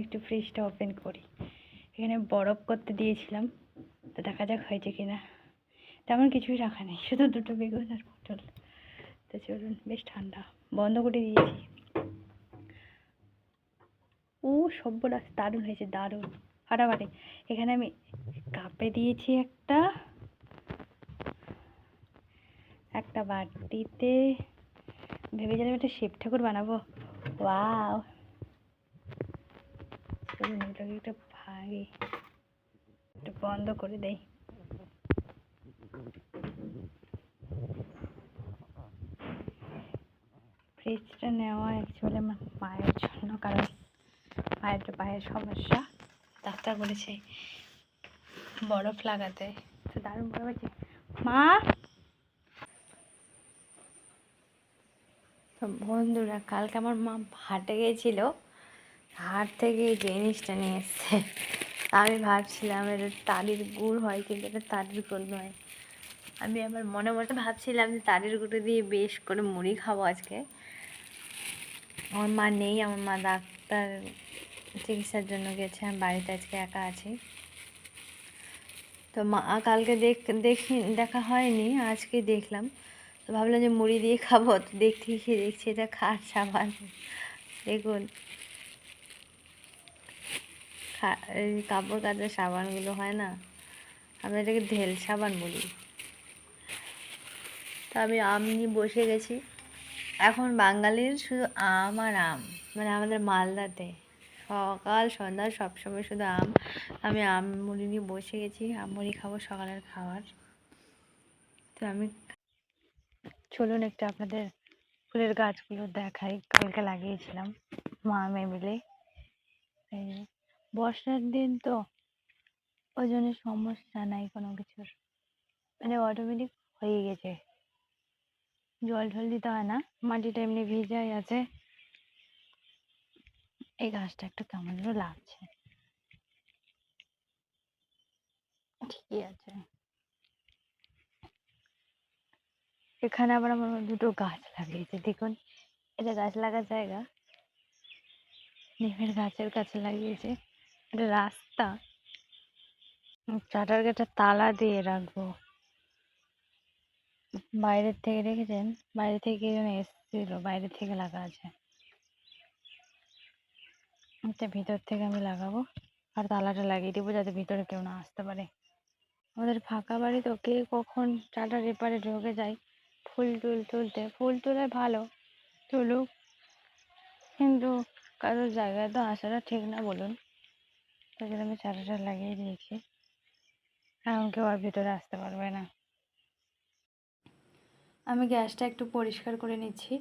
একটু ফ্রিজটা ওপেন করি। এখানে বরফ করতে দিয়েছিলাম, তো দেখা যাক হয়েছে কিনা। তেমন কিছুই রাখা নেই, শুধু দুটো বেগুন আর পটল। তো চলুন, বেশ ঠান্ডা, বন্ধ করে দিয়েছি। ও সর্বনাশ, দারুণ হয়েছে, দারুণ ফাটাফাটি। এখানে আমি কাপে দিয়েছি একটা বাটিতে। ভেবেছিলাম একটা শিব ঠাকুর বানাবো। ওয়াও, চলুন এটাকে একটা ভাগে একটু বন্ধ করে দেই। ফ্রিজটা নেওয়া অ্যাকচুয়ালি আমার মায়ের জন্য, কারণ মায়ের তো পায়ের সমস্যা, ডাক্তার বলেছে বরফ লাগাতে। তো দারুণ বরফ আছে মা। তো বন্ধুরা, কালকে আমার মা হাটে গিয়েছিল, হাট থেকে এই জিনিসটা নিয়ে এসছে। আমি ভাবছিলাম এটা তালের গুড় হয়, কিন্তু এটা তালের গুড় নয়। আমি আমার মনে মনে ভাবছিলাম যে তালের গুঁড়ো দিয়ে বেশ করে মুড়ি খাবো আজকে। আমার মা নেই, আমার মা ডাক্তার চিকিৎসার জন্য গেছে, আমি বাড়িতে আজকে একা আছি। তো মা কালকে দেখা হয়নি, আজকে দেখলাম, তো ভাবলাম যে মুড়ি দিয়ে খাবো। তো দেখছি এটা খাট সাবান। দেখুন, এই কাপড় কাচার সাবানগুলো হয় না, আমরা এটাকে ঢেল সাবান বলি। তো আমি আম নিয়ে বসে গেছি। এখন বাঙালির শুধু আম আর আম, মানে আমাদের মালদাতে সকাল সন্ধ্যা সবসময় শুধু আম। আমি আম মুড়ি নিয়ে বসে গেছি, আম মুড়ি খাবো সকালের খাবার। তো আমি চলুন একটু আপনাদের ফুলের গাছগুলো দেখাই, কালকে লাগিয়েছিলাম মা মেয়ে মিলে। এই বর্ষার দিন তো, ওই জন্য সমস্যা নাই কোনো কিছুর, মানে অটোমেটিক হয়ে গেছে, জল ঢল দিতে হয় না, মাটিটা এমনি ভিজাই আছে। এই গাছটা একটু কেমন যেন লাগছে, ঠিকই আছে। এখানে আবার আমার দুটো গাছ লাগিয়েছে, দেখুন এটা গাছ লাগার জায়গা, নিমের গাছের কাছে লাগিয়েছে। এটা রাস্তা, চাটার গেটে তালা দিয়ে রাখবো। বাইরের থেকে রেখেছেন, বাইরে থেকে যেন এসেছিল, বাইরে থেকে লাগা আছে। এটা ভিতর থেকে আমি লাগাবো, আর তালাটা লাগিয়ে দেবো যাতে ভিতরে কেউ না আসতে পারে। আমাদের ফাঁকা বাড়ি তো, কে কখন চাটার এপারে ঢুকে যায় ফুল তুলতে। ফুল তুলে ভালো, তুলুক, কিন্তু কারোর জায়গায় তো আসাটা ঠিক না বলুন। তাই জন্য আমি চাটাটা লাগিয়ে দিয়েছি, এখন কেউ আর ভিতরে আসতে পারবে না। আমি গ্যাসটা একটু পরিষ্কার করে নিচ্ছি,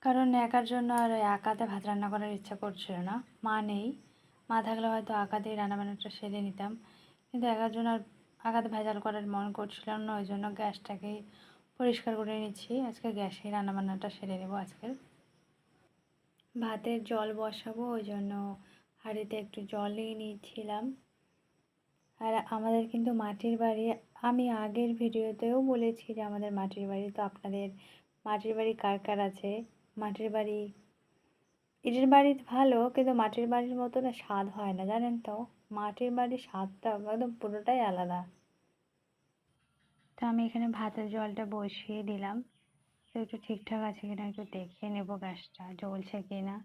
কারণ একার জন্য আর একাতে ভাত রান্না করার ইচ্ছা করছিল না। মা নেই, মা থাকলে হয়তো একাতেই রান্নাবান্নাটা সেরে নিতাম, কিন্তু একার জন্য আর একাতে ভেজাল করার মন করছিল না, ওই জন্য গ্যাসটাকেই পরিষ্কার করে নিচ্ছি। আজকে গ্যাসেই রান্নাবান্নাটা সেরে নেবো। আজকের ভাতের জল বসাবো, ওই জন্য হাঁড়িতে একটু জল নিয়ে নিচ্ছিলাম। আর আমাদের কিন্তু মাটির বাড়ি, আমি আগের ভিডিওতেও বলেছি যে আমাদের মাটির বাড়ি। তো আপনাদের মাটির বাড়ি কার কার আছে? মাটির বাড়ি, ইটের বাড়ি ভালো, কিন্তু মাটির বাড়ির মতো না স্বাদ হয় না, জানেন তো। মাটির বাড়ির স্বাদটা একদম পুরোটাই আলাদা। তো আমি এখানে ভাতের জলটা বসিয়ে দিলাম, তো একটু ঠিকঠাক আছে কিনা একটু দেখে নেবো, গ্যাসটা জ্বলছে কিনা।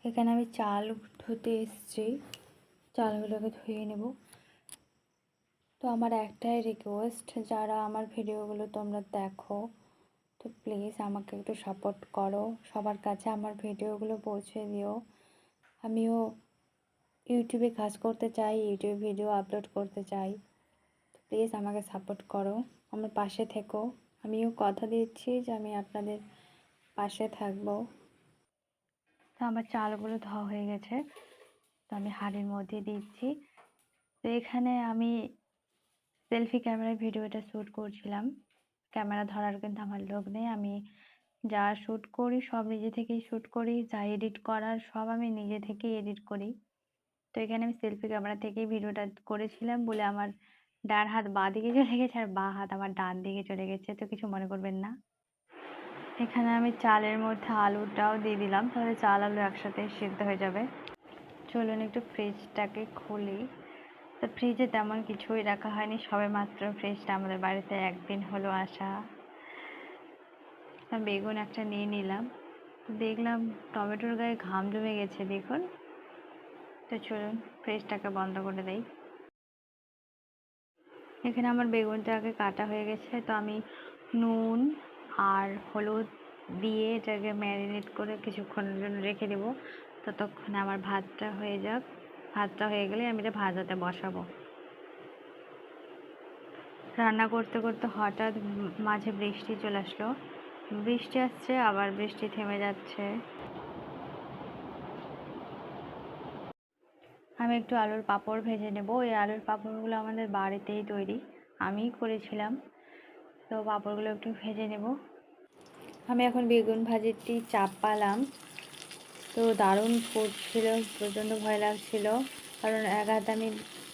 এখানে আমি চাল ধুতে এসেছি, চালগুলোকে ধুয়ে নেব। তো আমার একটাই রিকোয়েস্ট, যারা আমার ভিডিওগুলো তোমরা দেখো, তো প্লিজ আমাকে একটু সাপোর্ট করো, সবার কাছে আমার ভিডিওগুলো পৌঁছে দিও। আমিও ইউটিউবে কাজ করতে চাই, ইউটিউবে ভিডিও আপলোড করতে চাই। তো প্লিজ আমাকে সাপোর্ট করো, আমার পাশে থেকো। আমিও কথা দিচ্ছি যে আমি আপনাদের পাশে থাকবো। তো আমার চালগুলো ধোয়া হয়ে গেছে, তো আমি হাঁড়ির মধ্যে দিচ্ছি। তো এখানে আমি সেলফি ক্যামেরায় ভিডিওটা শ্যুট করছিলাম, ক্যামেরা ধরার কিন্তু আমার লোক নেই। আমি যা শ্যুট করি সব নিজে থেকেই শ্যুট করি, যা এডিট করার সব আমি নিজে থেকেই এডিট করি। তো এখানে আমি সেলফি ক্যামেরা থেকেই ভিডিওটা করেছিলাম বলে আমার ডান হাত বাঁ দিকে চলে গেছে, আর বাঁ হাত আমার ডান দিকে চলে গেছে, তো কিছু মনে করবেন না। এখানে আমি চালের মধ্যে আলুটাও দিয়ে দিলাম, তাহলে চাল আলু একসাথে সিদ্ধ হয়ে যাবে। চলুন একটু ফ্রিজটাকে খুলি। তো ফ্রিজে তেমন কিছুই রাখা হয়নি, সবে মাত্র ফ্রিজটা আমাদের বাড়িতে একদিন হলো আসা। বেগুন একটা নিয়ে নিলাম, দেখলাম টমেটোর গায়ে ঘাম জমে গেছে, দেখুন। তো চলুন ফ্রিজটাকে বন্ধ করে দেই। এখানে আমার বেগুনটা আগে কাটা হয়ে গেছে, তো আমি নুন আর হলুদ দিয়ে এটাকে ম্যারিনেট করে কিছুক্ষণের জন্য রেখে দেবো। ততক্ষণে আমার ভাতটা হয়ে যাক। ভাতটা হয়ে গেলে আমি এটা ভাজাতে বসাবো। রান্না করতে করতে হঠাৎ মাঝে বৃষ্টি চলে আসলো। বৃষ্টি আসছে, আবার বৃষ্টি থেমে যাচ্ছে। আমি একটু আলুর পাঁপড় ভেজে নেব। এই আলুর পাঁপড়গুলো আমাদের বাড়িতেই তৈরি, আমিই করেছিলাম। তো পাঁপড়গুলো একটু ভেজে নেব। আমি এখন বেগুন ভাজিটি চাপালাম, তো দারুণ ফুটছিল, প্রচণ্ড ভয় লাগছিল, কারণ এক হাতে আমি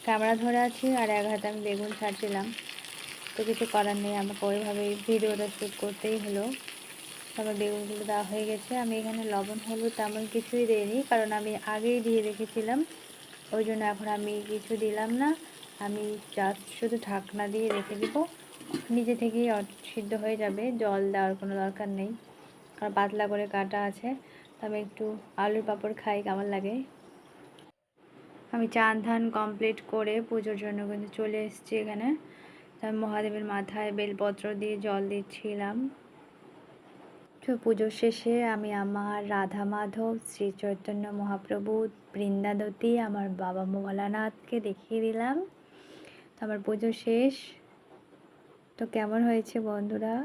ক্যামেরা ধরে আছি আর এক হাতে আমি বেগুন ছাড়ছিলাম। তো কিছু করার নেই, আমাকে ওইভাবেই ভিডিওটা শ্যুট করতেই হলো। আমার বেগুনগুলো দেওয়া হয়ে গেছে। আমি এখানে লবণ হলুদ তেমন কিছুই দিইনি, কারণ আমি আগেই দিয়ে রেখেছিলাম, ওই জন্য এখন আমি কিছু দিলাম না। আমি জাস্ট শুধু ঢাকনা দিয়ে রেখে দিব, নিজে থেকেই সিদ্ধ হয়ে যাবে, জল দেওয়ার কোনো দরকার নেই, আর পাতলা করে কাটা আছে। তো আমি একটু আলুর পাঁপড় খাই, কেমন লাগে। আমি চান ধান কমপ্লিট করে পুজোর জন্য কিন্তু চলে এসেছি এখানে। আমি মহাদেবের মাথায় বেলপত্র দিয়ে জল দিচ্ছিলাম। তো পুজোর শেষে আমি আমার রাধা মাধব, শ্রী চৈতন্য মহাপ্রভু, বৃন্দাবতী, আমার বাবা ভোলানাথকে দেখিয়ে দিলাম। তো আমার পুজো শেষ। তো কেমন হয়েছে বন্ধুরা?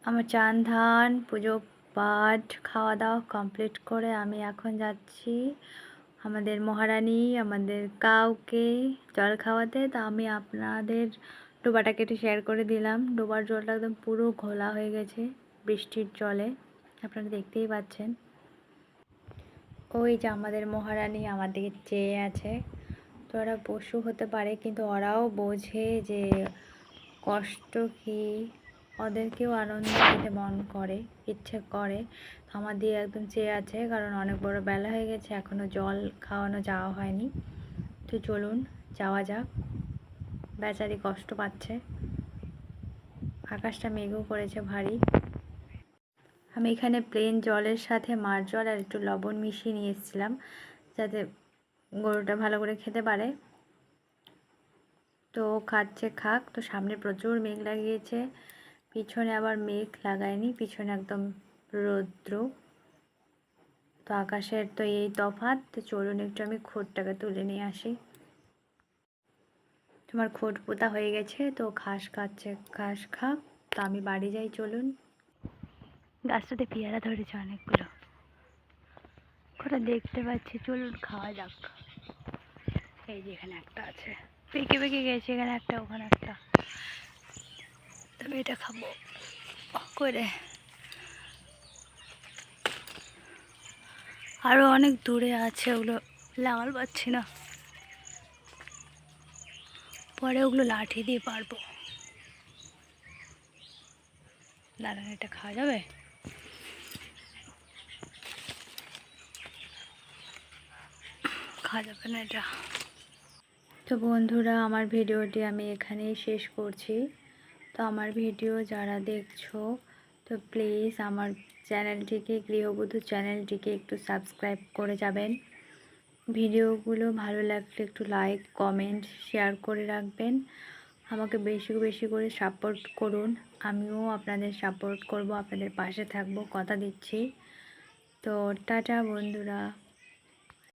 আমার চান ধান, পুজো পাঠ, খাওয়া দাওয়া কমপ্লিট করে আমি এখন যাচ্ছি আমাদের মহারানী আমাদের কাউকে জল খাওয়াতে। তো আমি আপনাদের ডোবাটা কেটে শেয়ার করে দিলাম। ডোবার জলটা একদম পুরো ঘোলা হয়ে গেছে বৃষ্টির জলে, আপনারা দেখতেই পাচ্ছেন। ওই যে আমাদের মহারানী আমার দিকে চেয়ে আছে। তো ওরা পশু হতে পারে, কিন্তু ওরাও বোঝে যে কষ্ট কি, ওদেরকেও আনন্দ দিতে মন করে, ইচ্ছে করে। আমার দিয়ে একদম চেয়ে আছে, কারণ অনেক বড় বেলা হয়ে গেছে, এখনও জল খাওয়ানো যাওয়া হয়নি। তো চলুন যাওয়া যাক। বেচারি কষ্ট পাচ্ছে, আকাশটা মেঘও করেছে ভারী। আমি এখানে প্লেন জলের সাথে মার জল আর একটু লবণ মিশিয়ে নিয়ে এসেছিলাম, যাতে গরুটা ভালো করে খেতে পারে। তো খাচ্ছে, খাক। তো সামনে প্রচুর মেঘ লাগিয়েছে, পিছনে আবার মেঘ লাগায়নি, পিছনে একদম রৌদ্র। তো আকাশের তো এই তফাৎ। তো চলুন একটু আমি খোটটাকে তুলে নিয়ে আসি। তোমার খোট পোতা হয়ে গেছে, তো ঘাস খাচ্ছে, ঘাস খাক। তো আমি বাড়ি যাই, চলুন। গাছটাতে পেয়ারা ধরেছে অনেকগুলো, ওটা দেখতে পাচ্ছি, চলুন খাওয়া যাক। এই যে এখানে একটা আছে, পেকে পেকে গেছে, এখানে একটা, ওখানে একটা। তবে এটা খাবো করে। আরও অনেক দূরে আছে, ওগুলো লাগাল পাচ্ছি না, পরে ওগুলো লাঠি দিয়ে পারবো। দাঁড়ান, এটা খাওয়া যাবে? খাওয়া যাবে না এটা। তো বন্ধুরা, আমার ভিডিওটি আমি এখানেই শেষ করছি। তো আমার ভিডিও যারা দেখছো, তো প্লিজ আমার চ্যানেলটিকে, গৃহবধূ চ্যানেলটিকে একটু সাবস্ক্রাইব করে যাবেন। ভিডিওগুলো ভালো লাগলে একটু লাইক, কমেন্ট, শেয়ার করে রাখবেন। আমাকে বেশি বেশি করে সাপোর্ট করুন, আমিও আপনাদের সাপোর্ট করব, আপনাদের পাশে থাকবো, কথা দিচ্ছি। তো টাটা বন্ধুরা।